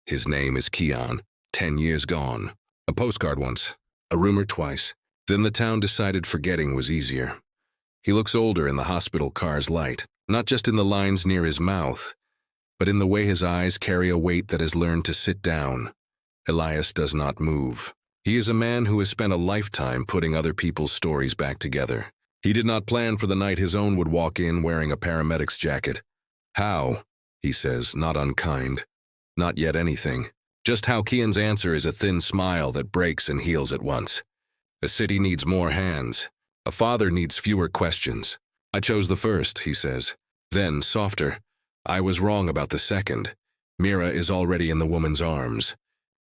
His name is Keon. 10 years gone. A postcard once. A rumor twice. Then the town decided forgetting was easier. He looks older in the hospital car's light, not just in the lines near his mouth, but in the way his eyes carry a weight that has learned to sit down. Elias does not move. He is a man who has spent a lifetime putting other people's stories back together. He did not plan for the night his own would walk in wearing a paramedic's jacket. How? He says, not unkind. Not yet anything. Just how Keon's answer is a thin smile that breaks and heals at once. A city needs more hands. A father needs fewer questions. I chose the first, he says. Then, softer, I was wrong about the second. Mira is already in the woman's arms.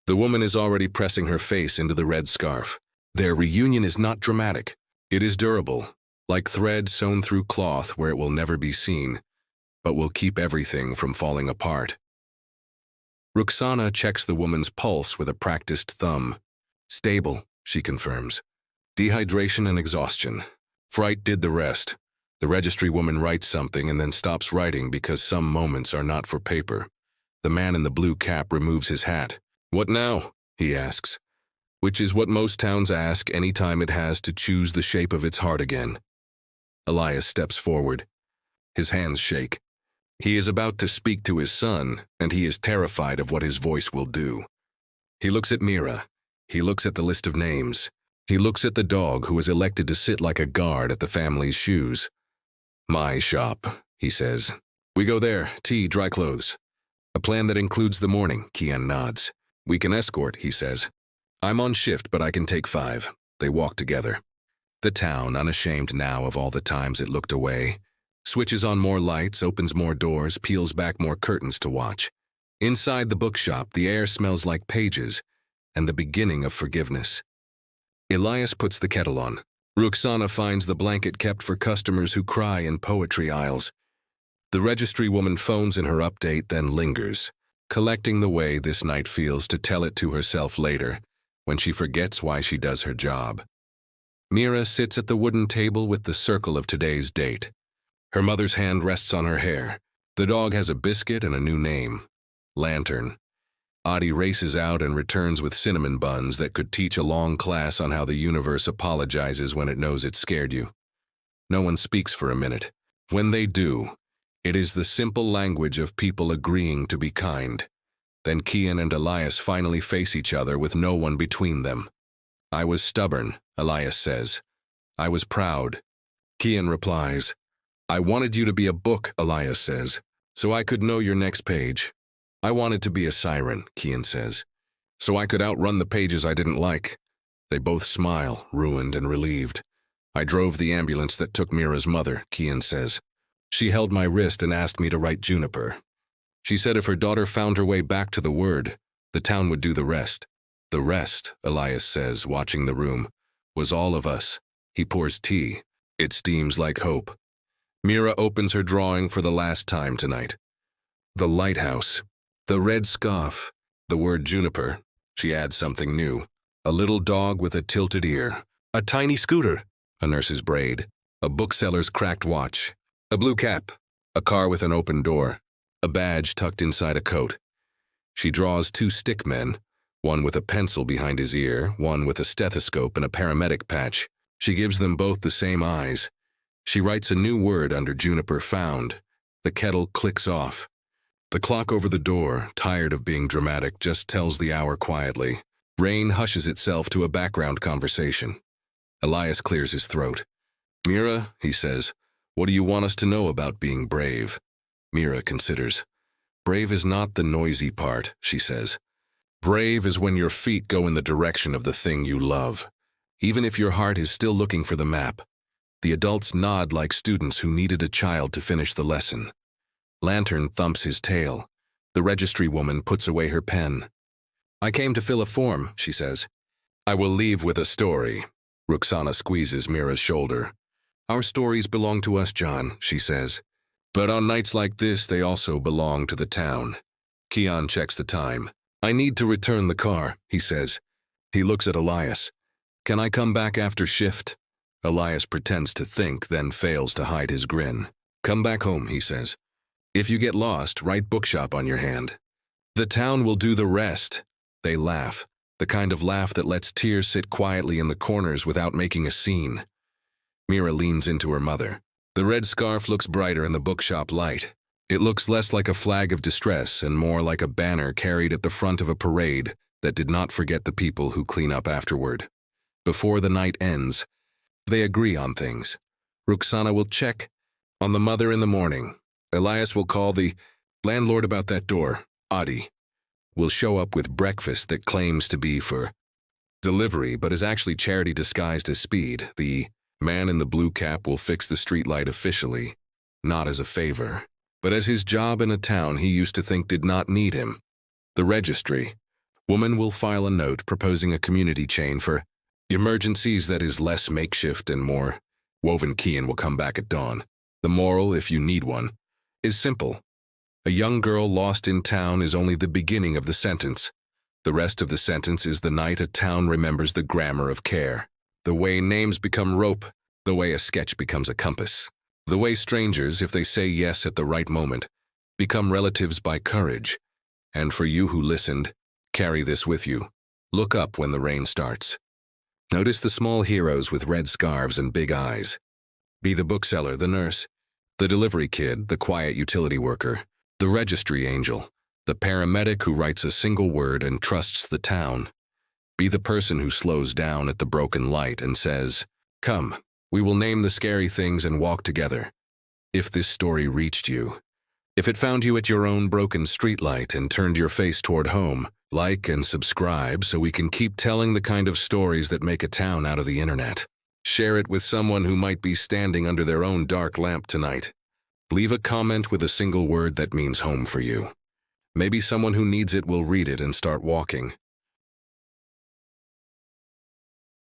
The woman is already pressing her face into the red scarf. Their reunion is not dramatic. It is durable, like thread sewn through cloth where it will never be seen, but will keep everything from falling apart. Ruxana checks the woman's pulse with a practiced thumb. Stable, she confirms. Dehydration and exhaustion. Fright did the rest. The registry woman writes something and then stops writing because some moments are not for paper. The man in the blue cap removes his hat. What now? He asks, which is what most towns ask any time it has to choose the shape of its heart again. Elias steps forward. His hands shake. He is about to speak to his son, and he is terrified of what his voice will do. He looks at Mira. He looks at the list of names. He looks at the dog who was elected to sit like a guard at the family's shoes. My shop, he says. We go there, tea, dry clothes. A plan that includes the morning, Keon nods. We can escort, he says. I'm on shift, but I can take 5. They walk together. The town, unashamed now of all the times it looked away, switches on more lights, opens more doors, peels back more curtains to watch. Inside the bookshop, the air smells like pages and the beginning of forgiveness. Elias puts the kettle on. Ruxana finds the blanket kept for customers who cry in poetry aisles. The registry woman phones in her update, then lingers, collecting the way this night feels to tell it to herself later, when she forgets why she does her job. Mira sits at the wooden table with the circle of today's date. Her mother's hand rests on her hair. The dog has a biscuit and a new name, Lantern. Adi races out and returns with cinnamon buns that could teach a long class on how the universe apologizes when it knows it scared you. No one speaks for a minute. When they do, it is the simple language of people agreeing to be kind. Then Keon and Elias finally face each other with no one between them. I was stubborn, Elias says. I was proud. Keon replies, I wanted you to be a book, Elias says, so I could know your next page. I wanted to be a siren, Keon says, so I could outrun the pages I didn't like. They both smile, ruined and relieved. I drove the ambulance that took Mira's mother, Keon says. She held my wrist and asked me to write Juniper. She said if her daughter found her way back to the word, the town would do the rest. The rest, Elias says, watching the room, was all of us. He pours tea. It steams like hope. Mira opens her drawing for the last time tonight. The lighthouse. The red scarf. The word Juniper. She adds something new. A little dog with a tilted ear. A tiny scooter. A nurse's braid. A bookseller's cracked watch. A blue cap. A car with an open door. A badge tucked inside a coat. She draws 2 stick men, one with a pencil behind his ear, one with a stethoscope and a paramedic patch. She gives them both the same eyes. She writes a new word under Juniper found. The kettle clicks off. The clock over the door, tired of being dramatic, just tells the hour quietly. Rain hushes itself to a background conversation. Elias clears his throat. Mira, he says, what do you want us to know about being brave? Mira considers. Brave is not the noisy part, she says. Brave is when your feet go in the direction of the thing you love, even if your heart is still looking for the map. The adults nod like students who needed a child to finish the lesson. Lantern thumps his tail. The registry woman puts away her pen. I came to fill a form, she says. I will leave with a story. Ruxana squeezes Mira's shoulder. Our stories belong to us, John, she says. But on nights like this, they also belong to the town. Keon checks the time. I need to return the car, he says. He looks at Elias. Can I come back after shift? Elias pretends to think, then fails to hide his grin. Come back home, he says. If you get lost, write bookshop on your hand. The town will do the rest. They laugh, the kind of laugh that lets tears sit quietly in the corners without making a scene. Mira leans into her mother. The red scarf looks brighter in the bookshop light. It looks less like a flag of distress and more like a banner carried at the front of a parade that did not forget the people who clean up afterward. Before the night ends, they agree on things. Ruxana will check on the mother in the morning. Elias will call the landlord about that door. Adi will show up with breakfast that claims to be for delivery but is actually charity disguised as speed. The man in the blue cap will fix the streetlight officially, not as a favor, but as his job in a town he used to think did not need him. The registry woman will file a note proposing a community chain for emergencies that is less makeshift and more woven key and will come back at dawn. The moral, if you need one, is simple. A young girl lost in town is only the beginning of the sentence. The rest of the sentence is the night a town remembers the grammar of care. The way names become rope, the way a sketch becomes a compass. The way strangers, if they say yes at the right moment, become relatives by courage. And for you who listened, carry this with you. Look up when the rain starts. Notice the small heroes with red scarves and big eyes. Be the bookseller, the nurse, the delivery kid, the quiet utility worker, the registry angel, the paramedic who writes a single word and trusts the town. Be the person who slows down at the broken light and says, "Come, we will name the scary things and walk together." If this story reached you, if it found you at your own broken streetlight and turned your face toward home, like and subscribe so we can keep telling the kind of stories that make a town out of the internet. Share it with someone who might be standing under their own dark lamp tonight. Leave a comment with a single word that means home for you. Maybe someone who needs it will read it and start walking.